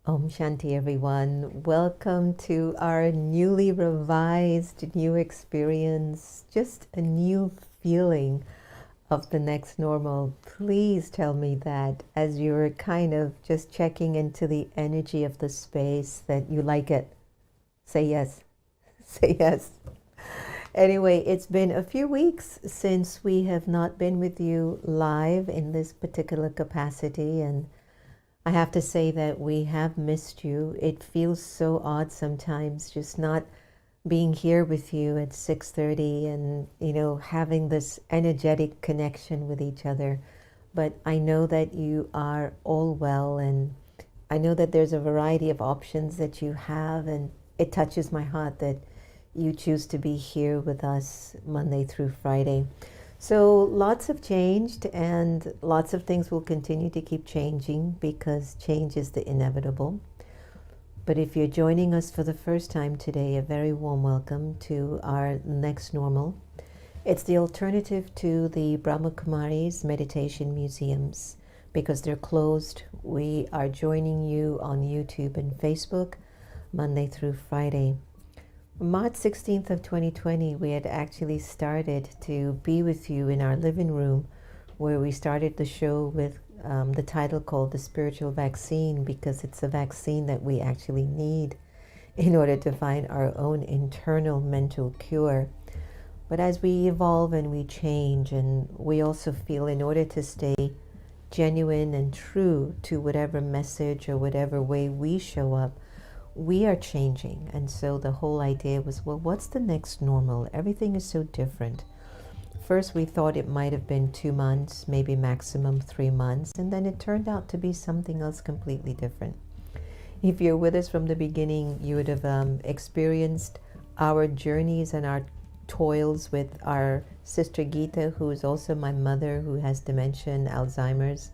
Om Shanti, everyone. Welcome to our newly revised new experience, just a new feeling of the next normal. Please tell me that as you're kind of just checking into the energy of the space that you like it. Say yes. Say yes. Anyway, it's been a few weeks since we have not been with you live in this particular capacity, and I have to say that we have missed you. It feels so odd sometimes just not being here with you at 6:30 and, having this energetic connection with each other. But I know that you are all well, and I know that there's a variety of options that you have, and it touches my heart that you choose to be here with us Monday through Friday. So lots have changed, and lots of things will continue to keep changing because change is the inevitable. But if you're joining us for the first time today, a very warm welcome to our next normal. It's the alternative to the Brahma Kumari's meditation museums. Because they're closed, we are joining you on YouTube and Facebook Monday through Friday. March 16th of 2020, we had actually started to be with you in our living room, where we started the show with the title called The Spiritual Vaccine, because it's a vaccine that we actually need in order to find our own internal mental cure. But as we evolve and we change, and we also feel in order to stay genuine and true to whatever message or whatever way we show up, we are changing. And so the whole idea was, well, what's the next normal? Everything is so different. First, we thought it might have been 2 months, maybe maximum 3 months, and then it turned out to be something else completely different. If you're with us from the beginning, you would have experienced our journeys and our toils with our sister Gita, who is also my mother, who has dementia and Alzheimer's.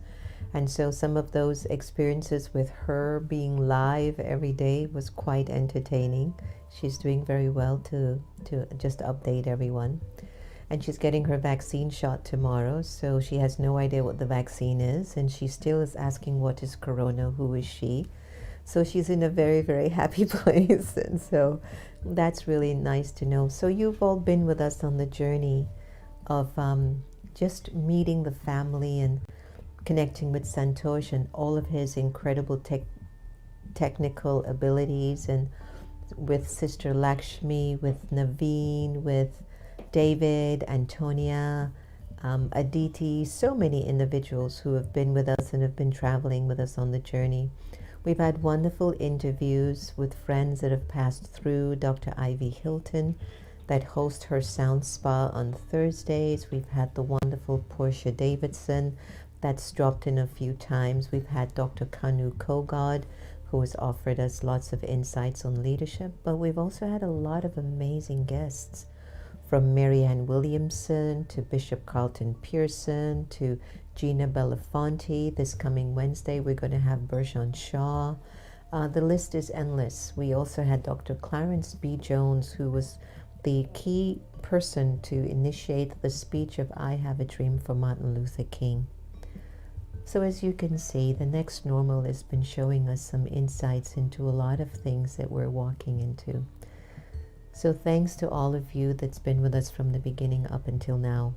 And so some of those experiences with her being live every day was quite entertaining. She's doing very well, to just update everyone. And she's getting her vaccine shot tomorrow, so she has no idea what the vaccine is, and she still is asking, what is corona, who is she? So she's in a very, very happy place, and so that's really nice to know. So you've all been with us on the journey of just meeting the family and connecting with Santosh and all of his incredible technical abilities, and with Sister Lakshmi, with Naveen, with David, Antonia, Aditi, so many individuals who have been with us and have been traveling with us on the journey. We've had wonderful interviews with friends that have passed through. Dr. Ivy Hilton, that hosts her sound spa on Thursdays. We've had the wonderful Portia Davidson, that's dropped in a few times. We've had Dr. Kanu Kogod, who has offered us lots of insights on leadership. But we've also had a lot of amazing guests, from Marianne Williamson to Bishop Carlton Pearson to Gina Belafonte. This coming Wednesday, we're going to have Bershon Shaw. The list is endless. We also had Dr. Clarence B. Jones, who was the key person to initiate the speech of I Have a Dream for Martin Luther King. So as you can see, the next normal has been showing us some insights into a lot of things that we're walking into. So thanks to all of you that's been with us from the beginning up until now.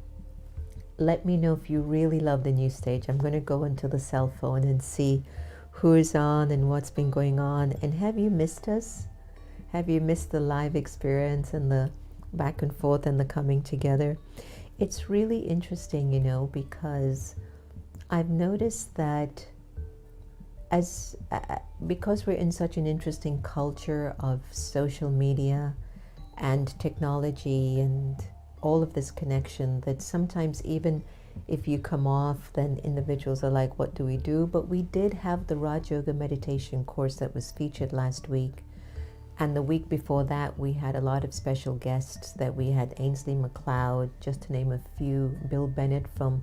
Let me know if you really love the new stage. I'm going to go into the cell phone and see who is on and what's been going on. And have you missed us? Have you missed the live experience and the back and forth and the coming together? It's really interesting, you know, because I've noticed that because we're in such an interesting culture of social media and technology and all of this connection, that sometimes even if you come off, then individuals are like, what do we do? But we did have the Raj Yoga meditation course that was featured last week. And the week before that, we had a lot of special guests that we had. Ainsley MacLeod, just to name a few, Bill Bennett from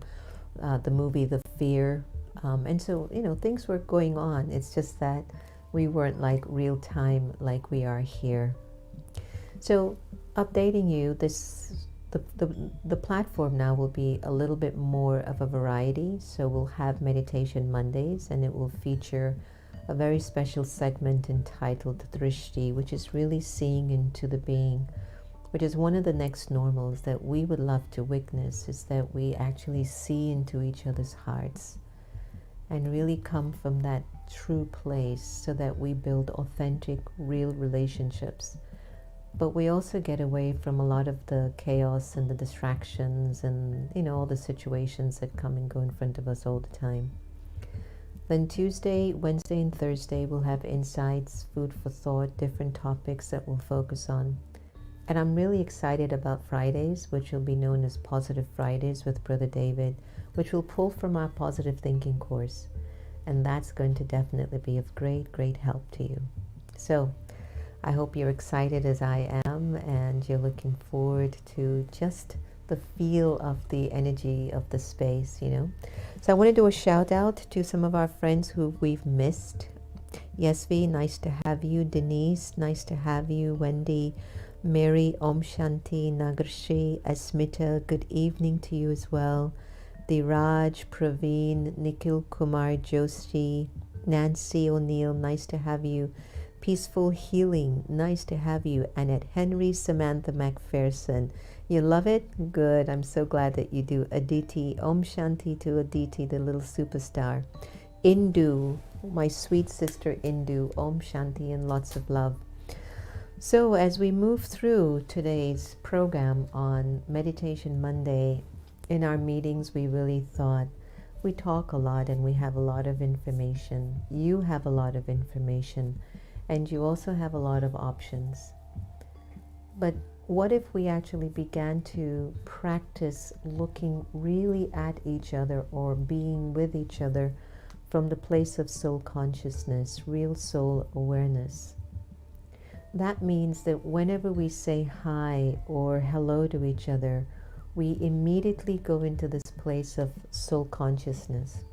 the movie The Fear. And so, you know, things were going on. It's just that we weren't like real time like we are here. So updating you, the platform now will be a little bit more of a variety. So we'll have Meditation Mondays, and it will feature a very special segment entitled Drishti, which is really seeing into the being, which is one of the next normals that we would love to witness, is that we actually see into each other's hearts and really come from that true place so that we build authentic, real relationships. But we also get away from a lot of the chaos and the distractions and, you know, all the situations that come and go in front of us all the time. Then Tuesday, Wednesday, and Thursday, we'll have insights, food for thought, different topics that we'll focus on. And I'm really excited about Fridays, which will be known as Positive Fridays with Brother David, which will pull from our positive thinking course. And that's going to definitely be of great, great help to you. So I hope you're excited as I am, and you're looking forward to just the feel of the energy of the space, you know. So I want to do a shout out to some of our friends who we've missed. Yesvi, nice to have you. Denise, nice to have you. Wendy, Mary, Om Shanti, Nagarshi, Asmita, good evening to you as well. Diraj, Praveen, Nikhil Kumar, Joshi, Nancy O'Neill, nice to have you. Peaceful Healing, nice to have you. Annette Henry, Samantha McPherson, you love it? Good, I'm so glad that you do. Aditi, Om Shanti to Aditi, the little superstar. Indu, my sweet sister Indu, Om Shanti and lots of love. So as we move through today's program on Meditation Monday, in our meetings we really thought, we talk a lot and we have a lot of information. You have a lot of information, and you also have a lot of options. But what if we actually began to practice looking really at each other or being with each other from the place of soul consciousness, real soul awareness? That means that whenever we say hi or hello to each other, we immediately go into this place of soul consciousness.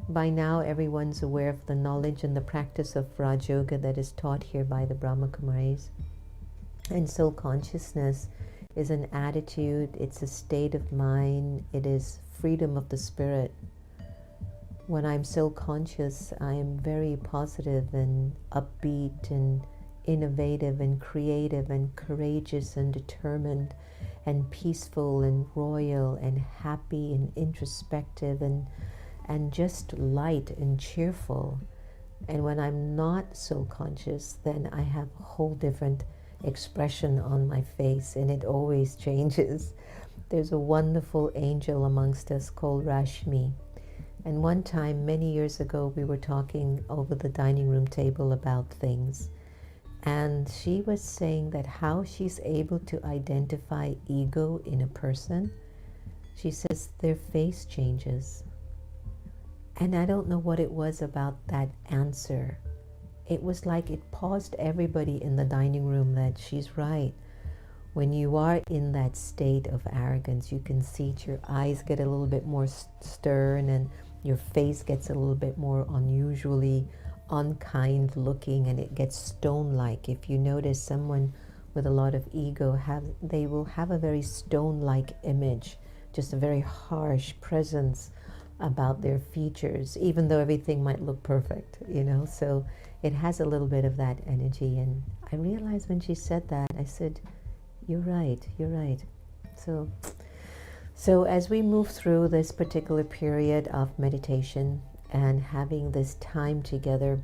By now, everyone's aware of the knowledge and the practice of Raj Yoga that is taught here by the Brahma Kumaris. And soul consciousness is an attitude, it's a state of mind, it is freedom of the spirit. When I'm soul conscious, I am very positive and upbeat and innovative and creative and courageous and determined and peaceful and royal and happy and introspective and just light and cheerful. And when I'm not soul conscious, then I have a whole different expression on my face, and it always changes. there's a wonderful angel amongst us called Rashmi. And one time, many years ago, we were talking over the dining room table about things. And she was saying that how she's able to identify ego in a person, she says their face changes. And I don't know what it was about that answer. It was like it paused everybody in the dining room that she's right. When you are in that state of arrogance, you can see it, your eyes get a little bit more stern and your face gets a little bit more unusually unkind looking, and it gets stone-like. If you notice someone with a lot of ego, they will have a very stone-like image, just a very harsh presence about their features, even though everything might look perfect, you know. So it has a little bit of that energy. And I realized when she said that, I said, you're right, you're right. So as we move through this particular period of meditation and having this time together,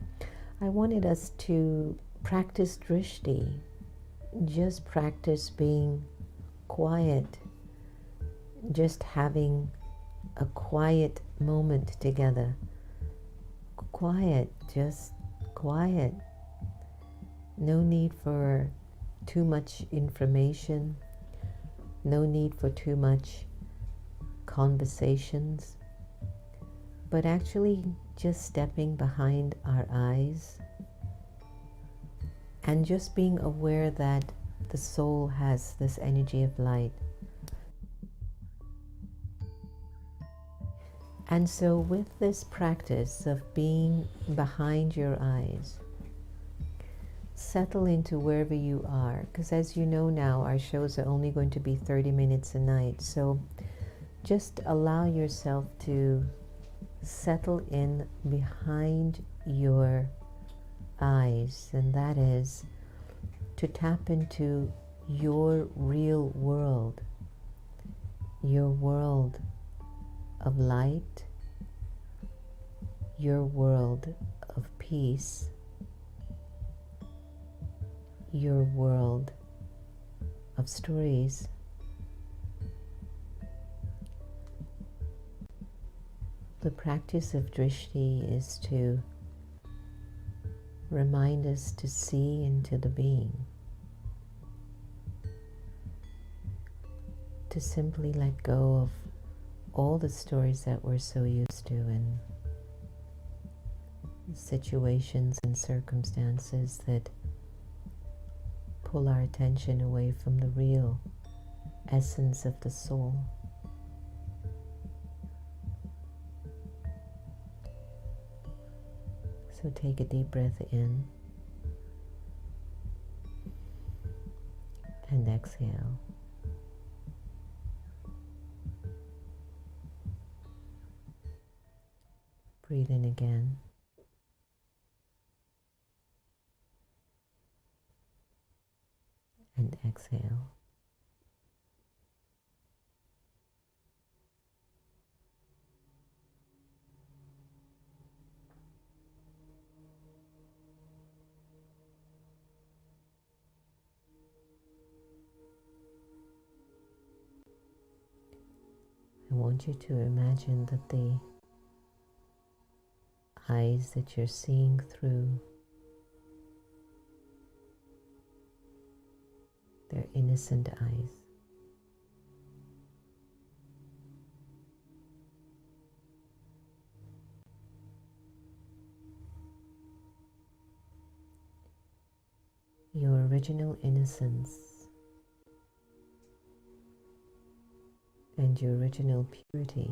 I wanted us to practice drishti. Just practice being quiet, just having a quiet moment together. Quiet, just quiet. No need for too much information, no need for too much conversations, but actually just stepping behind our eyes and just being aware that the soul has this energy of light. And so with this practice of being behind your eyes, settle into wherever you are, because as you know now, our shows are only going to be 30 minutes a night. So just allow yourself to settle in behind your eyes, and that is to tap into your real world, your world of light, your world of peace, your world of stories. The practice of drishti is to remind us to see into the being, to simply let go of all the stories that we're so used to, and situations and circumstances that pull our attention away from the real essence of the soul. So take a deep breath in and exhale. Breathe in again. And exhale. I want you to imagine that the eyes that you're seeing through, they're innocent eyes. Your original innocence and your original purity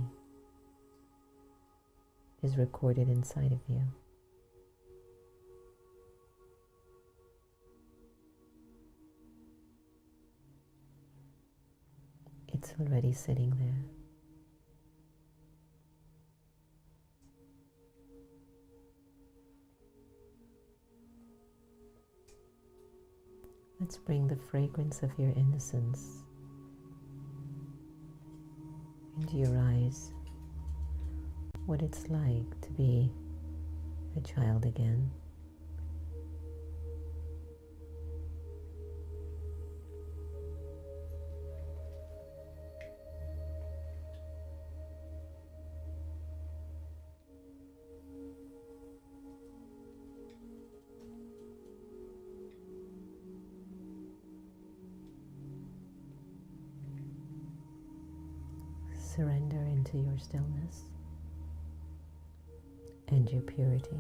is recorded inside of you. It's already sitting there. Let's bring the fragrance of your innocence into your eyes. What it's like to be a child again. surrender into your stillness and your purity.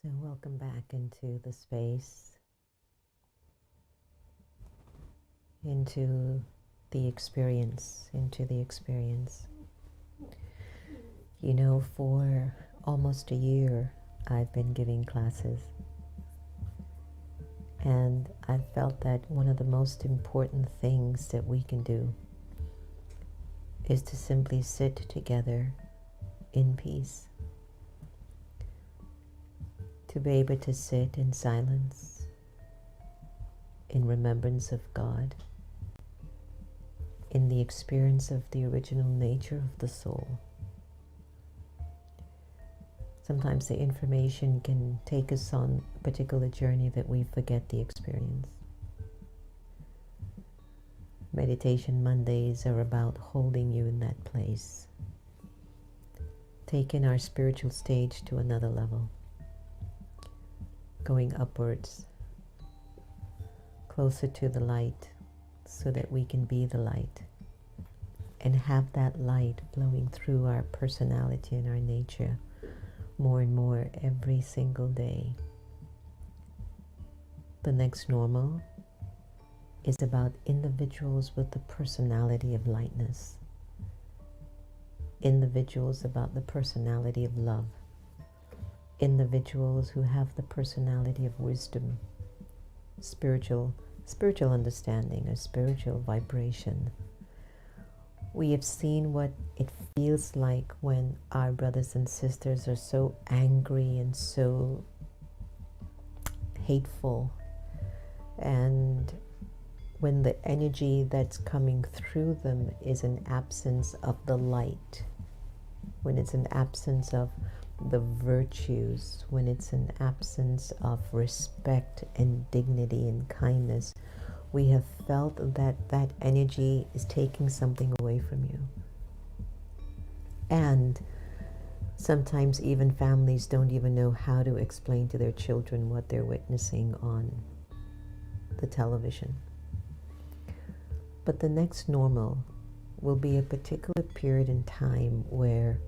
So welcome back into the space, into the experience. You know, for almost a year, I've been giving classes. And I felt that one of the most important things that we can do is to simply sit together in peace. To be able to sit in silence, in remembrance of God, in the experience of the original nature of the soul. Sometimes the information can take us on a particular journey that we forget the experience. Meditation Mondays are about holding you in that place, taking our spiritual stage to another level, going upwards, closer to the light, so that we can be the light and have that light flowing through our personality and our nature more and more every single day. The next normal is about individuals with the personality of lightness, individuals about the personality of love, individuals who have the personality of wisdom, spiritual understanding, a spiritual vibration. We have seen what it feels like when our brothers and sisters are so angry and so hateful, and when the energy that's coming through them is an absence of the light, when it's an absence of the virtues, when it's an absence of respect and dignity and kindness. We have felt that that energy is taking something away from you. And sometimes even families don't even know how to explain to their children what they're witnessing on the television. But the next normal will be a particular period in time where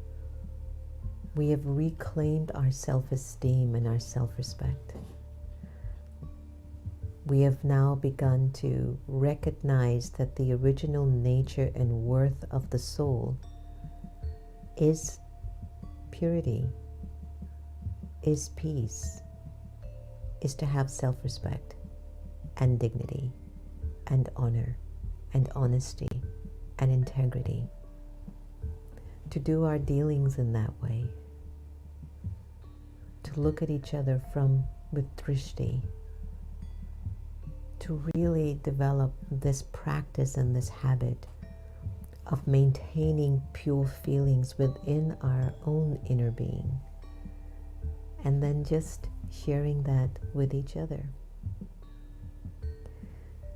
we have reclaimed our self-esteem and our self-respect. We have now begun to recognize that the original nature and worth of the soul is purity, is peace, is to have self-respect and dignity and honor and honesty and integrity, to do our dealings in that way, to look at each other with drishti, to really develop this practice and this habit of maintaining pure feelings within our own inner being, and then just sharing that with each other.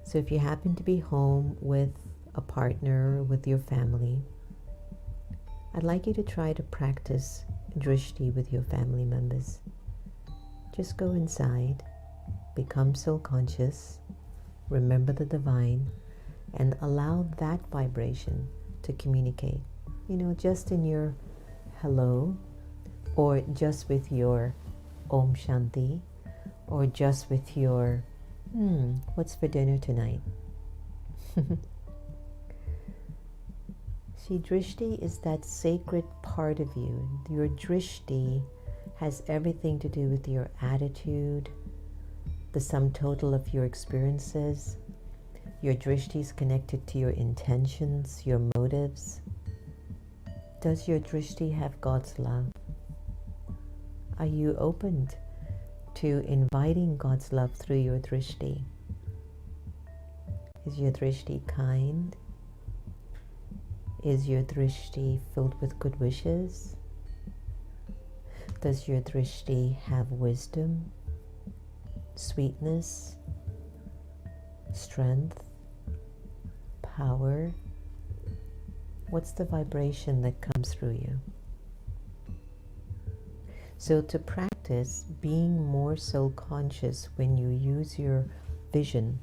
So if you happen to be home with a partner, with your family, I'd like you to try to practice drishti with your family members. Just go inside, become soul conscious, remember the divine, and allow that vibration to communicate. You know, just in your hello, or just with your Om Shanti, or just with your what's for dinner tonight? See, drishti is that sacred part of you. Your drishti has everything to do with your attitude, the sum total of your experiences. Your drishti is connected to your intentions, your motives. Does your drishti have God's love? Are you open to inviting God's love through your drishti? Is your drishti kind? Is your drishti filled with good wishes? Does your drishti have wisdom, sweetness, strength, power? What's the vibration that comes through you? So to practice being more soul conscious when you use your vision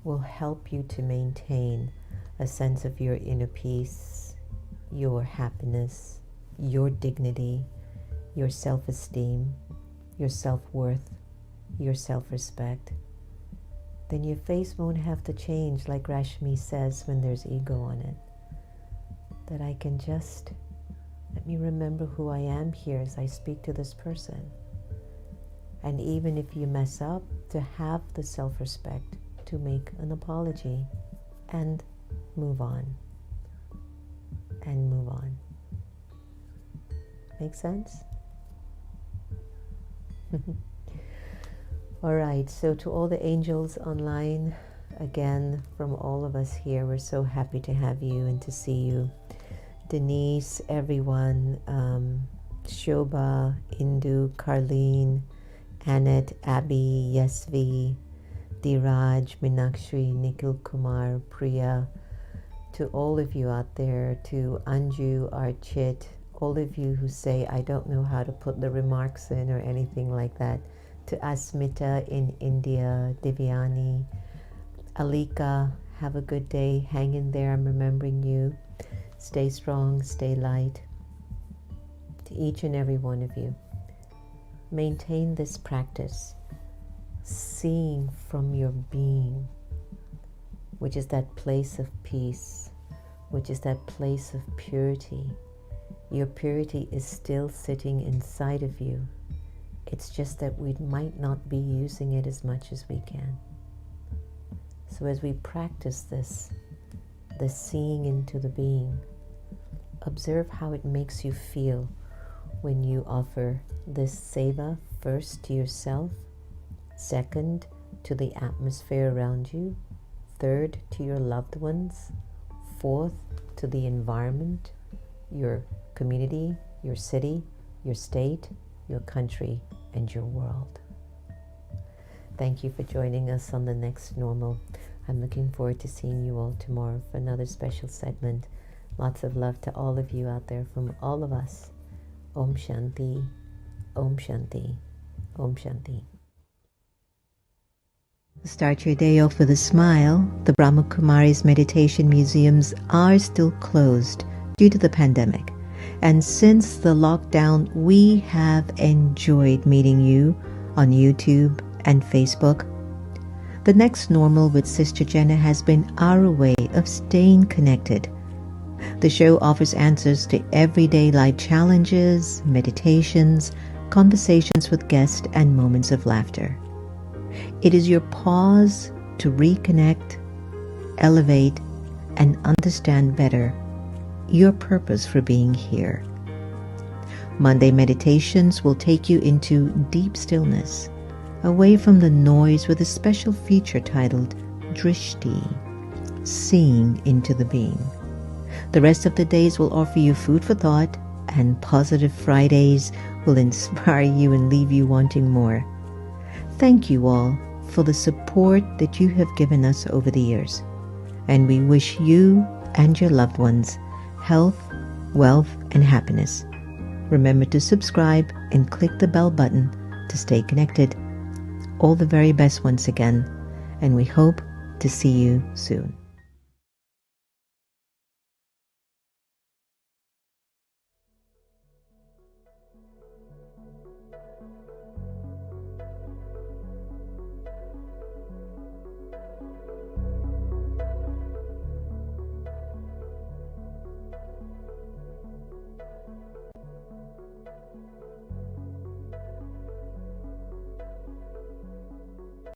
will help you to maintain a sense of your inner peace, your happiness, your dignity, your self-esteem, your self-worth, your self-respect, then your face won't have to change like Rashmi says when there's ego on it. That I can just, let me remember who I am here as I speak to this person. And even if you mess up, to have the self-respect to make an apology and move on. And move on. Make sense? All right, so to all the angels online, again, from all of us here, we're so happy to have you and to see you. Denise, everyone, Shobha, Indu, Carleen, Annette, Abby, Yesvi, Diraj, Minakshi, Nikhil Kumar, Priya, to all of you out there, to Anju, Archit, all of you who say, I don't know how to put the remarks in or anything like that, to Asmita in India, Divyani, Alika, have a good day, hang in there, I'm remembering you, stay strong, stay light, to each and every one of you. Maintain this practice, seeing from your being, which is that place of peace, which is that place of purity. Your purity is still sitting inside of you. It's just that we might not be using it as much as we can. So as we practice this seeing into the being, observe how it makes you feel when you offer this seva first to yourself, second to the atmosphere around you, third to your loved ones, fourth to the environment, your community, your city, your state, your country, and your world. Thank you for joining us on the next normal. I'm looking forward to seeing you all tomorrow for another special segment. Lots of love to all of you out there from all of us. Om Shanti, Om Shanti, Om Shanti. Start your day off with a smile. The Brahma Kumari's meditation museums are still closed due to the pandemic. And since the lockdown, we have enjoyed meeting you on YouTube and Facebook. The next normal with Sister Jenna has been our way of staying connected. The show offers answers to everyday life challenges, meditations, conversations with guests, and moments of laughter. It is your pause to reconnect, elevate, and understand better your purpose for being here. Monday meditations will take you into deep stillness, away from the noise, with a special feature titled Drishti, seeing into the being. The rest of the days will offer you food for thought, and Positive Fridays will inspire you and leave you wanting more. Thank you all for the support that you have given us over the years, and we wish you and your loved ones health, wealth, and happiness. Remember to subscribe and click the bell button to stay connected. All the very best once again, and we hope to see you soon.